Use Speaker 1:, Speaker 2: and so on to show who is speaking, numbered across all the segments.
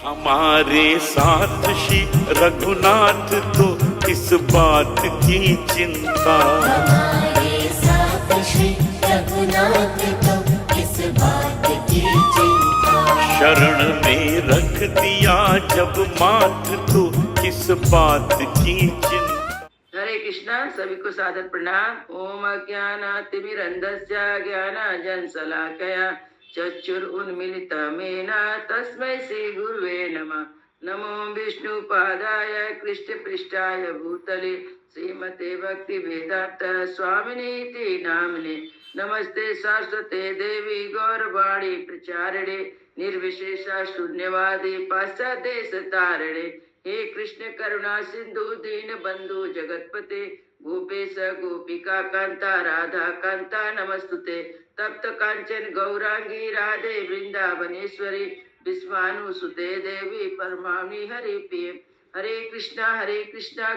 Speaker 1: हमारे साथ श्री रघुनाथ तो किस बात की चिंता।
Speaker 2: हमारे साथ श्री रघुनाथ तो किस बात की चिंता।
Speaker 1: शरण में रख दिया जब माथ तो किस बात की चिंता।
Speaker 3: हरे कृष्णा। सभी को सादर प्रणाम। ओम अज्ञानातिमिरन्धस्य ज्ञानाञ्जनशलाकया चक्षुरुन्मीलितमेन तस्मै श्री गुरुवे नमः। नमो विष्णुपादाय कृष्णपृष्ठाय भूतले श्रीमते भक्ति वेदांत स्वामिनीति नामिने। नमस्ते सरस्वते देवी गौरवाणी प्रचारिणे निर्विशेष शून्यवादी पाश्चादेशतारिणे। हे कृष्ण करुणा सिंधु दीन बंधु जगतपते गोपेश गोपिका कांता राधा कांता नमस्तुते। तप्त कांचन गौरांगी राधे वृंदावनेश्वरी विश्वानुसुते देवी परमाणि हरि प्रिय। हरे कृष्णा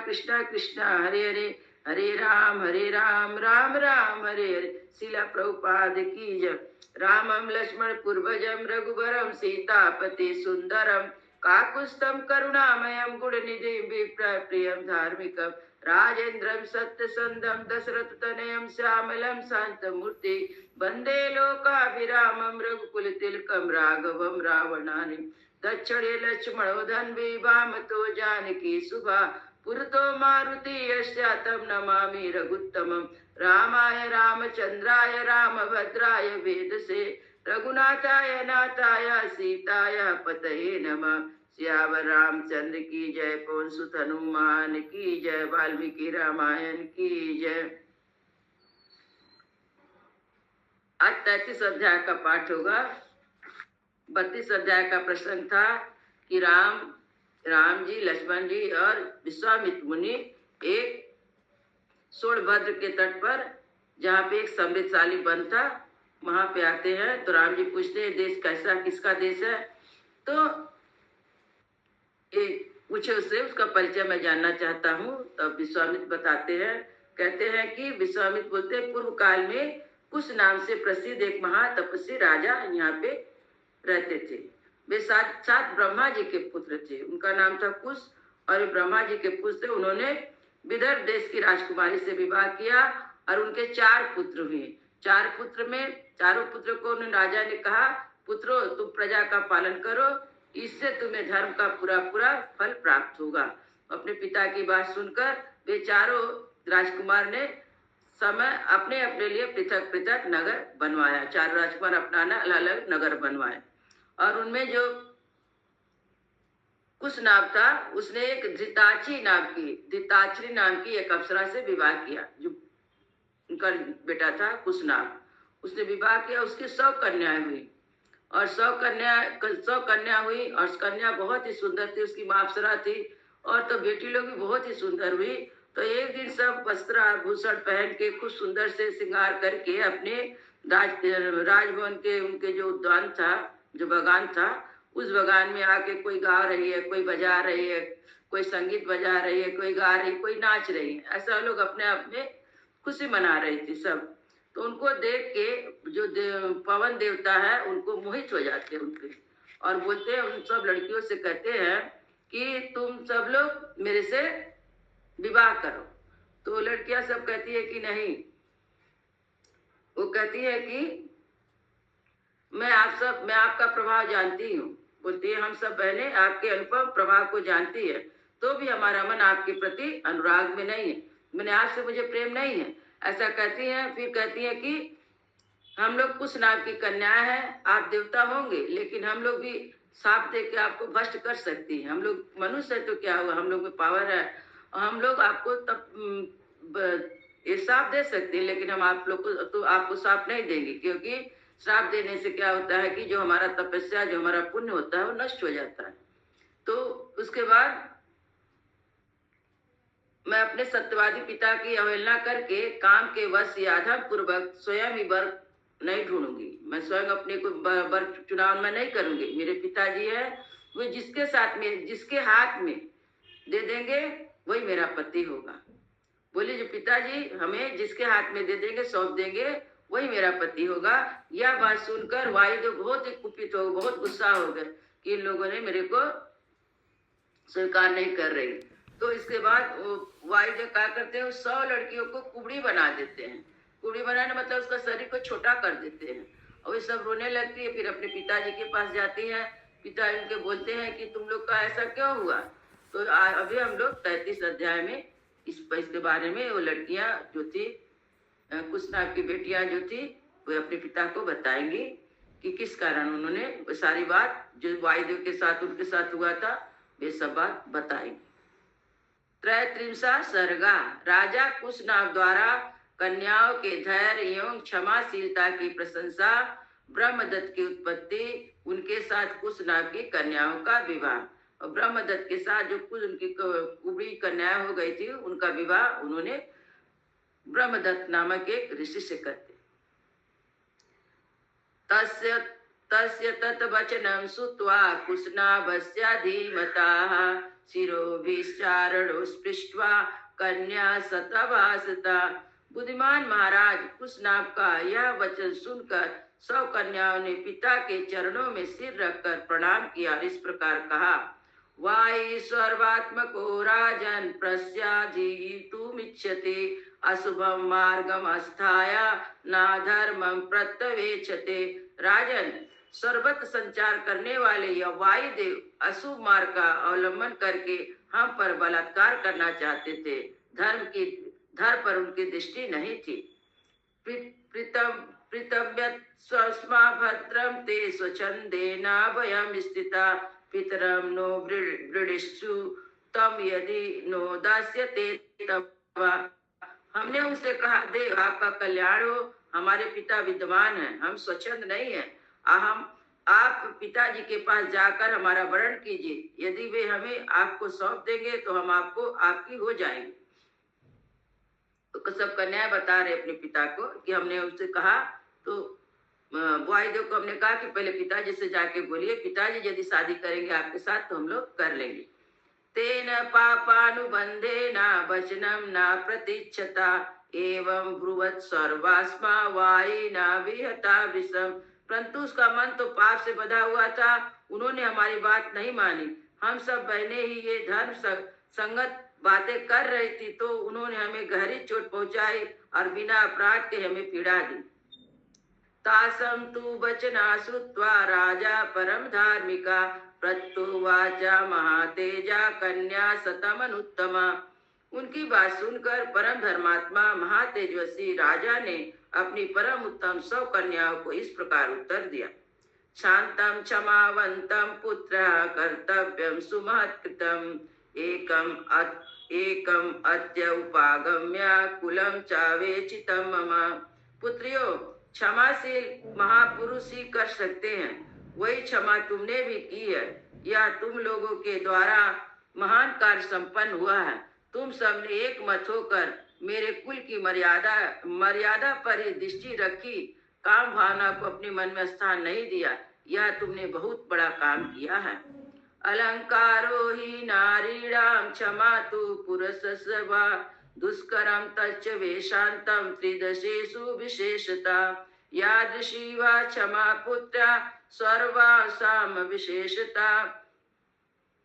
Speaker 3: कृष्णा कृष्णा हरे हरे हरे राम राम राम हरे हरे। शिला प्रभुपाद की जय। रामं लक्ष्मण पूर्वजं रघुवरं सीतापति सुंदरम काकुत्स्थं करुणामयं गुणनिधिं विप्रियं धार्मिकं राजेन्द्रं सत्यसंधं दशरथतनयं श्यामलं शान्तमूर्ति वन्दे लोकाभिरामं रघुकुलतिलकं राघवं रावणानि दक्षिणे लक्ष्मणो धन्वी वामतो जानकी सुभा पुरतो मारुति यस्यातं नमामि रघुत्तमं। रामाय रामचंद्राय रामभद्राय वेदसे रघुनाथाय नाथाय सीताय पतये नमः। सियावर रामचंद्र की जय। पवन सुत हनुमान की जय। वाल्मीकि रामायण की जय। आज 33 अध्याय का पाठ होगा। 32 अध्याय का प्रसंग था कि राम जी लक्ष्मण जी और विश्वामित्र मुनि एक सोनभद्र के तट पर जहाँ पे एक समृद्धशाली वन था वहां पे आते हैं। तो राम जी पूछते हैं देश कैसा किसका देश है। तो पूछे उससे उसका परिचय मैं जानना चाहता हूँ। तब विश्वामित्र बताते हैं। कहते हैं कि विश्वामित्र बोलते हैं पूर्व काल में कुश नाम से प्रसिद्ध एक महातपस्वी राजा यहाँ पे रहते थे। वे सात ब्रह्मा जी के पुत्र थे। उनका नाम था कुश और वे ब्रह्मा जी के पुत्र थे। उन्होंने विदर्भ देश की राजकुमारी से विवाह किया और उनके 4 पुत्र हुए। 4 पुत्र में चारों पुत्र को उन्होंने राजा ने कहा पुत्रों तुम प्रजा का पालन करो इससे तुम्हें धर्म का पूरा फल प्राप्त होगा। अपने पिता की बात सुनकर वे चारों राजकुमार ने समय अपने अपने लिए पृथक पृथक नगर बनवाया। 4 राजकुमार अपना अलग अलग नगर बनवाए और उनमें जो कुश नाम था उसने एक धृताचरी नाम की एक अप्सरा से विवाह किया। जो उनका बेटा था कुश नाम उसने विवाह किया। उसकी 100 कन्याएं हुई और 100 कन्या हुई और कन्या बहुत ही सुंदर थी। उसकी मां अप्सरा थी और तो बेटी लोग भी बहुत ही सुंदर हुई। तो एक दिन सब वस्त्र आभूषण पहन के कुछ सुंदर से श्रृंगार करके अपने राजभवन के उनके जो उद्यान था जो बागान था उस बागान में आके कोई गा रही है कोई बजा रही है कोई संगीत बजा रही है कोई गा रही कोई नाच रही है। ऐसा लोग अपने आप में खुशी मना रही थी सब। तो उनको देख के जो पवन देवता है उनको मोहित हो जाते हैं उनके और बोलते हैं उन सब लड़कियों से कहते हैं कि तुम सब लोग मेरे से विवाह करो। तो लड़कियां सब कहती है कि नहीं। वो कहती है कि मैं आपका प्रभाव जानती हूँ। बोलती है हम सब बहनें आपके अनुपम प्रभाव को जानती है तो भी हमारा मन आपके प्रति अनुराग में नहीं है। मैंने आपसे मुझे प्रेम नहीं है ऐसा कहती हैं। फिर कहती हैं कि हम लोग कुछ नाम की कन्याएं हैं आप देवता होंगे लेकिन हम लोग भी साप दे के आपको भ्रष्ट कर सकती हैं। हम लोग मनुष्य है तो क्या हुआ हम लोग में पावर है और हम लोग आपको तब ये साप दे सकते हैं लेकिन हम आप लोग को तो आपको साप नहीं देंगे क्योंकि श्राप देने से क्या होता है कि जो हमारा तपस्या जो हमारा पुण्य होता है वो नष्ट हो जाता है। तो उसके बाद मैं अपने सत्यवादी पिता की अवहेलना करके काम के वश यादव पूर्वक स्वयं ही वर नहीं ढूंढूंगी। मैं स्वयं अपने को वर चुनाव में नहीं करूंगी। मेरे पिताजी है वो जिसके साथ में जिसके हाथ में दे देंगे वही मेरा पति होगा। बोले जो पिताजी हमें जिसके हाथ में दे देंगे सौंप देंगे वही मेरा पति होगा। यह बात सुनकर वायुदेव बहुत ही कुपित हो बहुत गुस्सा हो गए कि इन लोगों ने मेरे को स्वीकार नहीं कर रही। तो इसके बाद वायुदेव क्या करते हैं, 100 लड़कियों को कुबड़ी बना देते हैं। कुबड़ी बनाने मतलब उसका शरीर को छोटा कर देते हैं और ये सब रोने लगती है। फिर अपने पिताजी के पास जाती हैं। पिताजी उनके बोलते हैं कि तुम लोग का ऐसा क्यों हुआ। तो अभी हम लोग 33 अध्याय में इसके बारे में वो लड़कियां जो थी, कुछ नाम की बेटियां जो थी, वो अपने पिता को बताएंगी कि किस कारण उन्होंने वो सारी बात जो वायुदेव के साथ उनके साथ हुआ था वे सब बात बताएंगे। त्रैत्रिंशा सर्गा। राजा कुशनाग द्वारा कन्याओं के धैर्य एवं क्षमाशीलता की प्रशंसा, ब्रह्मदत्त की उत्पत्ति, उनके साथ कुशनाग की कन्याओं का विवाह। और ब्रह्मदत्त के साथ जो कुछ उनकी कुबड़ी कन्याएं हो गई थी उनका विवाह उन्होंने ब्रह्मदत्त नामक एक ऋषि से करते। तस्य तस्य तत् वचनं श्रुत्वा कुशनाभस्य धीमताः शिरोभिश्चारणो स्पृष्ट्वा कन्या सतभासता। बुद्धिमान महाराज कुशनाभ का यह वचन सुनकर 100 कन्याओं ने पिता के चरणों में सिर रखकर प्रणाम किया। इस प्रकार कहा, वाई सर्वात्मको राजन प्रस्याधीतुमिच्छते अशुभम मार्गम अस्थाय ना धर्मम प्रत्यवेक्षते। राजन, सर्वत्र संचार करने वाले यह वायुदेव अशुभ मार्ग का अवलंबन करके हम पर बलात्कार करना चाहते थे। धर्म पर उनकी दृष्टि नहीं थी। प्रीतव्यत् स्वस्मा भद्रम ते स्वच्छंदेना वयं स्थिता पितरम नो वृडिष्टु तम यदि नो दास्यते तव। हमने उनसे कहा, देव आपका कल्याण हो, हमारे पिता विद्वान हैं, हम स्वच्छंद नहीं हैं। हम आप पिताजी के पास जाकर हमारा वरण कीजिए, यदि वे हमें आपको सौंप देंगे तो हम आपकी हो जाएंगे। तो सब कन्याएं बता रहे अपने पिता को कि हमने उनसे कहा। तो वायुदेव को हमने कहा कि पहले पिताजी से जाके बोलिए, पिताजी यदि शादी करेंगे आपके साथ तो हम लोग कर लेंगे। तेन पापानुबंधेन वचनम न प्रतीक्षता एवं ब्रुवत् सर्वास्मा वायिना विहता विषम। परंतु उसका मन तो पाप से बंधा हुआ था, उन्होंने हमारी बात नहीं मानी। हम सब बहने ही ये धर्म संगत बातें कर रही थी तो उन्होंने हमें गहरी चोट पहुंचाई और बिना अपराध के हमें पीड़ा दी। तासम तु वचना श्रुत्वा राजा परम धार्मिका प्रत्युवाचा महातेजा कन्या सतमनुत्तमा। उनकी बात सुनकर परम धर्मात्मा महातेजस्वी राजा ने अपनी परम उत्तम 100 कन्याओं को इस प्रकार उत्तर दिया। शांतम क्षमावंतम पुत्र कर्तव्यम सुमहत्कृतम एकम अद्य उपागम्य कुलम चावेचितम मम। पुत्रियों, क्षमाशील महापुरुष ही कर सकते हैं, वही क्षमा तुमने भी की है। यह तुम लोगों के द्वारा महान कार्य संपन्न हुआ है। तुम सबने एक मत होकर मेरे कुल की मर्यादा पर ही दृष्टि रखी, काम भावना को अपने मन में स्थान नहीं दिया। यह तुमने बहुत बड़ा काम किया है। अलंकारो ही नारीणाम क्षमा तु पुरुषस्व दुष्करम तच्च वेशांतम त्रिदशेषु विशेषता। यादृशी वा क्षमा पुत्र सर्वासाम विशेषता।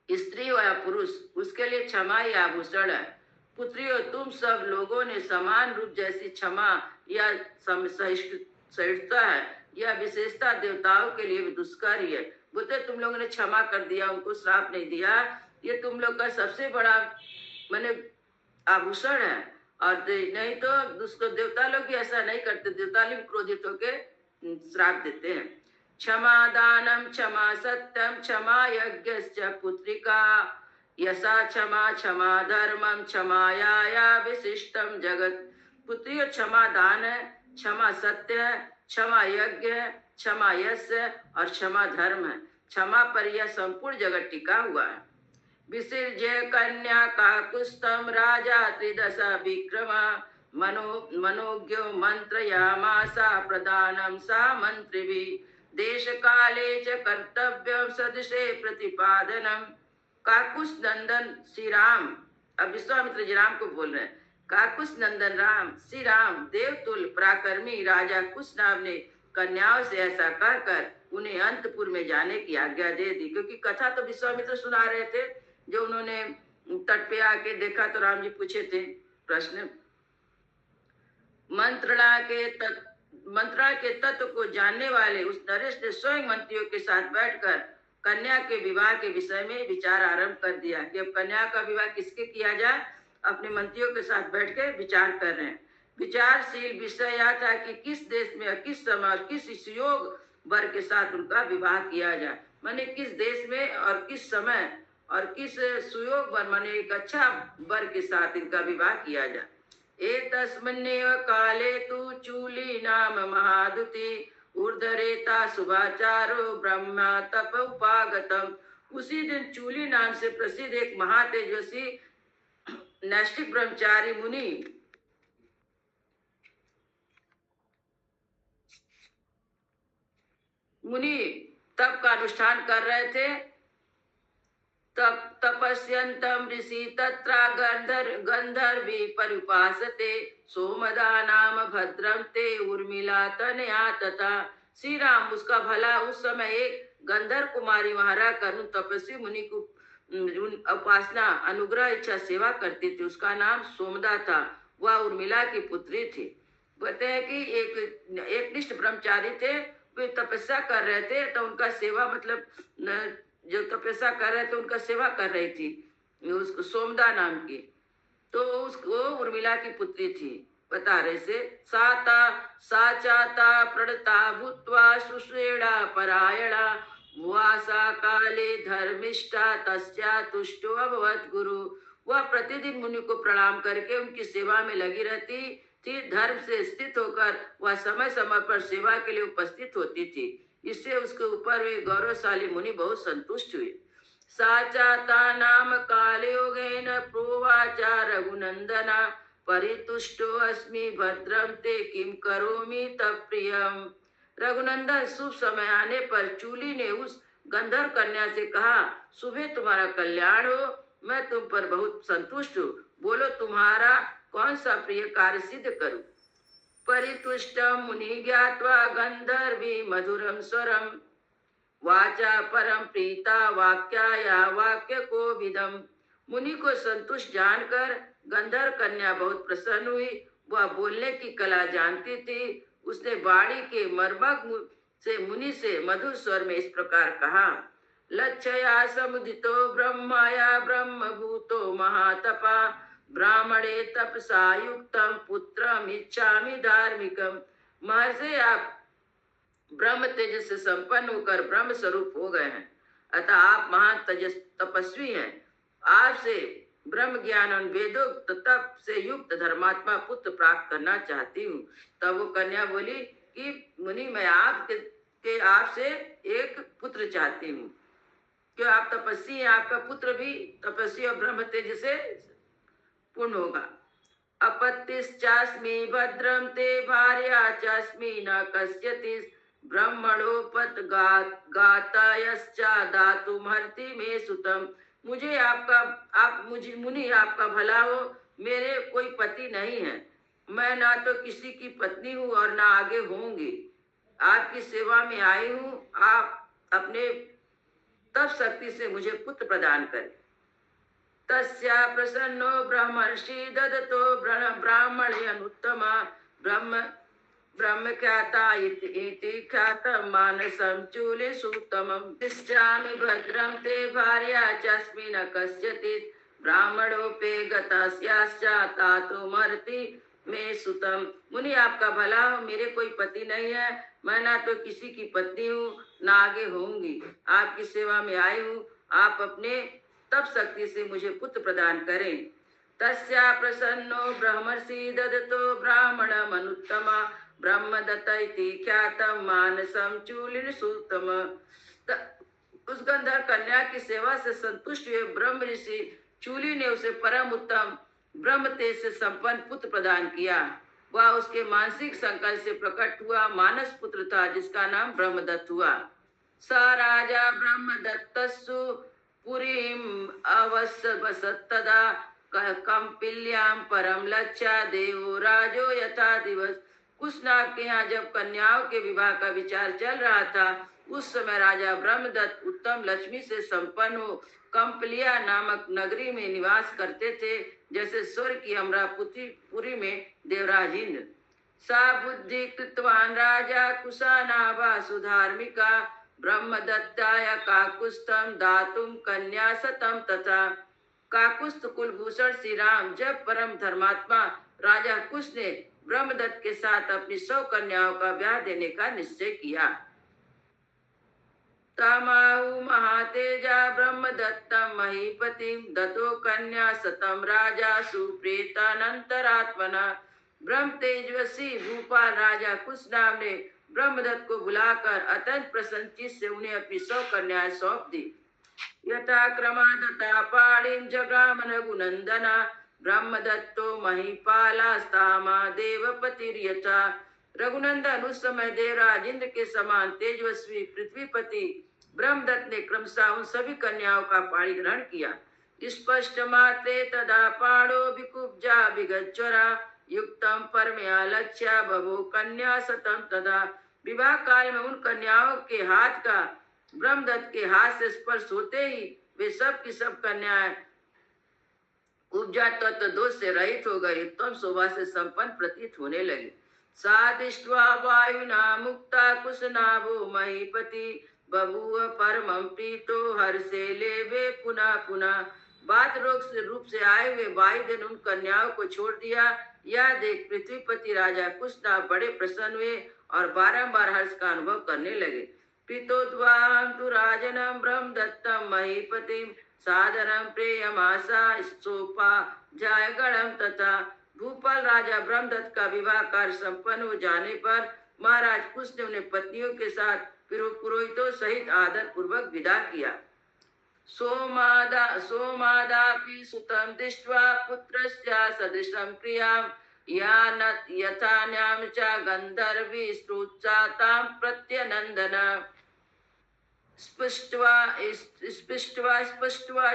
Speaker 3: स्त्री व पुरुष उसके लिए क्षमा ही आभूषण है। पुत्रियों, तुम सब लोगों ने समान रूप जैसी क्षमा या सहिष्णुता है, यह विशेषता देवताओं के लिए भी दुष्कर ही है। बोलते तुम लोगों ने क्षमा कर दिया, उनको श्राप नहीं दिया, ये तुम लोग का सबसे बड़ा माने आभूषण है। और नहीं तो दुष्कर देवता लोग भी ऐसा नहीं करते, देवता लोग क्रोधित होकर श्राप देते हैं। क्षमा दानम क्षमा सत्यम क्षमा यज्ञश्च पुत्रिका यसा क्षमा क्षमा धर्मम क्षमाया विशिष्टम जगत। पुत्रियों, क्षमा दान है, क्षमा सत्य है, क्षमा यज्ञ है, क्षमा यश है और क्षमा धर्म है। क्षमा पर यह संपूर्ण जगत टिका हुआ है। विसृज्य कन्या काकुत्स्थं राजा त्रिदश विक्रमा मनोज्ञो मंत्रयामासा प्रदानम सा मंत्रिभिः देश काले च कर्तव्यम सदृशे प्रतिपादनम। काकुश नंदन श्री राम, अब विश्वामित्र जी राम को बोल रहे हैं। काकुश नंदन राम श्री राम देवतुल पराक्रमी राजा कुशनाभ ने कन्याओं से ऐसा कहकर उन्हें अंतपुर में जाने की आज्ञा दे दी। क्योंकि कथा तो विश्वामित्र सुना रहे थे, जो उन्होंने तट पे आके देखा तो राम जी पूछे थे प्रश्न। मंत्रणा के तत्व को जानने वाले उस नरेश ने स्वयं मंत्रियों के साथ बैठकर कन्या के विवाह के विषय में विचार आरंभ कर दिया कि अब कन्या का विवाह किसके किया जाए। अपने मंत्रियों के साथ बैठ के विचार कर रहे हैं। विचारशील विषय यह था कि किस देश में, किस समय और किस सुयोग वर के साथ उनका विवाह किया जाए। माने किस देश में और किस समय और किस सुयोग वर, माने एक अच्छा वर के साथ इनका विवाह किया जाए। एतस्मिन्नेव काले तु चूली नाम महादुति ऊर्धरेता शुभाचारो ब्रह्मा तप उपागतम। उसी दिन चूली नाम से प्रसिद्ध एक महातेजस्वी नैष्ठिक ब्रह्मचारी मुनि तप का अनुष्ठान कर रहे थे। तपस्यन्तं ऋषि तत्रा गंधर्वी परिपासते सोमदा नाम भद्रम ते उर्मिला तनया तथा। श्री राम उसका भला उस समय एक गंधर्व कुमारी वहां रहकर तपस्वी मुनि को उपासना अनुग्रह इच्छा सेवा करती थी। उसका नाम सोमदा था, वह उर्मिला की पुत्री थी। कहते हैं कि एक निष्ठ ब्रह्मचारी थे, वे तपस्या कर रहे थे, तो उनका सेवा मतलब जो तपस्या कर रहे थे उनका सेवा कर रही थी उसको सोमदा नाम की। तो उसको उर्मिला की पुत्री थी। बता रहे से साचाता प्रणता भूत्वा सुश्रेणा परायणा मुआसा काले धर्मिष्ठा तस्या तुष्टो अभवत गुरु। वह प्रतिदिन मुनि को प्रणाम करके उनकी सेवा में लगी रहती थी। धर्म से स्थित होकर वह समय समय पर सेवा के लिए उपस्थित होती थी। इससे उसके ऊपर वे गौरवशाली मुनि बहुत संतुष्ट हुए। साचाता नाम कालयोगेन प्रोवाचा रघुनंदना परितुष्टो अस्मि भद्रम ते किम करोमि तब प्रियम। रघुनंदन शुभ समय आने पर चूली ने उस गंधर्व कन्या से कहा, सुबह तुम्हारा कल्याण हो, मैं तुम पर बहुत संतुष्ट हूँ, बोलो तुम्हारा कौन सा प्रिय कार्य सिद्ध करूं। परितुष्टम मुनि ज्ञात्वा गंधर्वी मधुरम स्वरम वाचा परम प्रीता वाक्याया वाक्य को विदम। मुनि को संतुष्ट जानकर गंधर्व कन्या बहुत प्रसन्न हुई। वह बोलने की कला जानती थी। उसने वाणी के मर्मक से मुनि से मधुर स्वर में इस प्रकार कहा, लक्षया समुदितो ब्रह्माया ब्रह्मभूतो महातपा ब्राह्मणे तपसा युक्तम पुत्रम इच्छामि धार्मिकम। महर्षि आप ब्रह्म तेज से संपन्न होकर ब्रह्म स्वरूप हो गए हैं, अतः आप महान तपस्वी हैं। आपसे ब्रह्म ज्ञान और वेदों तप से युक्त धर्मात्मा पुत्र प्राप्त करना चाहती हूँ। तब वो कन्या बोली कि मुनि मैं आपसे एक पुत्र चाहती हूँ, क्यों आप तपस्वी हैं, आपका पुत्र भी तपस्वी और ब्रह्म तेज से पूर्ण होगा। अपत्यश्चास्मि भद्रम ते भार्या चास्मि न कस्यति ब्रह्मणोपत गातायश्चा दातुमर्ति मे सुतम। मुझे मुनि आपका भला हो, मेरे कोई पति नहीं है, मैं ना तो किसी की पत्नी हूँ और ना आगे होंगी। आपकी सेवा में आई हूँ, आप अपने तप शक्ति से मुझे पुत्र प्रदान करें। तस्या प्रसन्नो ब्रह्मर्षि ददतो ब्राह्मणे अनुत्तमा ब्रह्म ख्याता इति ख्यातं मानसं चूले सूतमं। तिष्ठामि भद्रं ते भार्या चास्मि न कस्यचित् ब्राह्मणोपे गतस्याश्चा तातुमर्ति मे सुतम। मुनि आपका भला हो, मेरे कोई पति नहीं है, मैं ना तो किसी की पत्नी हूँ ना आगे होंगी। आपकी सेवा में आई हूँ, आप अपने तप शक्ति से मुझे पुत्र प्रदान करें। तस्या प्रसन्नो ब्रह्मर्षि ददतो ब्राह्मणम अनुत्तमा ब्रह्मदत्त इति ख्यातम मानसम चूलिन सूतम। उस गंधर्व कन्या की सेवा से संतुष्ट हुए ब्रह्म ऋषि चूली ने उसे परम उत्तम ब्रह्म तेज से संपन्न पुत्र प्रदान किया। वह उसके मानसिक संकल्प से प्रकट हुआ मानस पुत्र था, जिसका नाम ब्रह्मदत्त हुआ। स राजा ब्रह्मदत्तस्सु पुरीम अवसतदा कंपिल्यां परम लज्जा देवो राजो यथा दिवस। कुछ नाग के यहाँ जब कन्याओं के विवाह का विचार चल रहा था, उस समय राजा ब्रह्मदत्त उत्तम लक्ष्मी से संपन्न हो कंपलिया नामक नगरी में निवास करते थे, जैसे स्वर्ग की अमरापुरी में देवराज इंद्र। सा बुद्धि कृतवान राजा कुशानाभा सुधार्मिका ब्रह्मदत्ताय काकुस्थम दातुम कन्या सतम तथा। काकुस्थ कुलभूषण श्री राम जब परम धर्मात्मा राजा कुश ने ब्रह्मदत्त के साथ अपनी 100 कन्याओं का ब्याह देने का निश्चय किया। तमाहु महातेजा ब्रह्मदत्तम महीपतिम दतो कन्या सतम राजा सुप्रेतानंतरात्मना। ब्रह्म तेजस्वी भूपाल राजा कुश नाम ने ब्रह्मदत्त को बुलाकर अत्यंत प्रसन्न चित्त से उन्हें अपनी 100 कन्याएं सौंप दी। यथा क्रमादता पाणिम जगाम रघुनंदना ब्रह्मदत्तो महिपालास्तामा देवपतिर्यथा। रघुनंदन उस समय देवराज इंद्र के समान तेजस्वी पृथ्वीपति ब्रह्मदत्त ने क्रमशः उन सभी कन्याओं का पाणी ग्रहण किया। स्पष्ट मात्रे तदा पाणो विकुब्जा विगज्वरा युक्तम परमया लक्ष्या बभो कन्या सतम तदा। विवाह काल में उन कन्याओं के हाथ का ब्रह्मदत्त के हाथ से स्पर्श होते ही वे सब की सब कन्याएं उपजा तत्व दोष से रहित हो गई, उत्तम शोभा से संपन्न प्रतीत होने लगी। सादिष्ट्वा वायुना मुक्ता कुशनाभो महीपति बभूव परमं प्रीतो हर्षे लेवे पुनः पुनः। बात रोग से रूप से आए हुए वायु ने उन कन्याओं को छोड़ दिया। यह देख पृथ्वीपति राजा कुशनाभ बड़े प्रसन्न हुए और बारंबार हर्ष का अनुभव करने लगे। पितोद्वाहं तु राजनं ब्रह्मदत्तं महीपतिं सादरं प्रेयमासा सोपा जायगणं तथा। भूपाल राजा ब्रह्मदत्त का विवाह कार्य संपन्न हो जाने पर महाराज कुश ने उन्हें पत्नियों के साथ पुरोहितों सहित आदर पूर्वक विदा किया। सोमादापि सुतं दृष्ट्वा पुत्रस्य सदृशं प्रियां यथान्यां च गन्धर्वी स्तुत्सातां प्रत्यनन्दना। स्पृष्ट्वा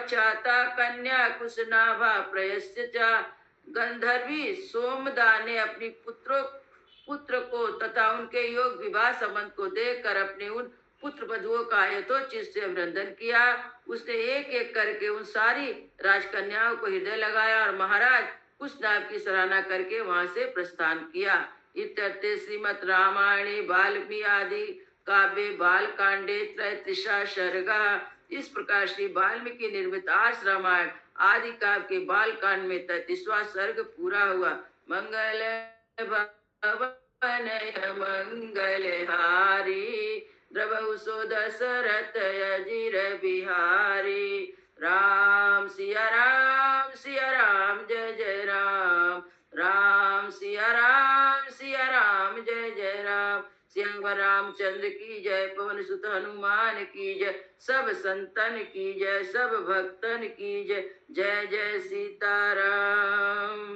Speaker 3: चाता कन्या कुशनाभा प्रयस्य च। गंधर्वी सोमदा ने अपनी पुत्र को तथा उनके योग विवाह संबंध को देखकर अपने उन पुत्र वधुओं का यथोचित से अभिनंदन किया। उसने एक एक करके उन सारी राजकन्याओं को हृदय लगाया और महाराज कुशनाभ की सराहना करके वहां से प्रस्थान किया। इत्यर्थे श्रीमद् रामायणे वाल्मीकि आदि काव्ये बालकांडे त्रयत्रिशा सर्गा। इस प्रकार श्री वाल्मीकि निर्मित 8 रामायण आदि काव्य के बालकांड में 33वां सर्ग पूरा हुआ। मंगल भवनय मंगलहारी द्रवहुसो दशरथ अजिर बिहारी। राम सिया राम जय जय राम। राम सिया राम जय जय राम। श्याम रामचंद्र की जय, पवन सुत हनुमान की जय, सब संतन की जय, सब भक्तन की जय। जय जय सीताराम।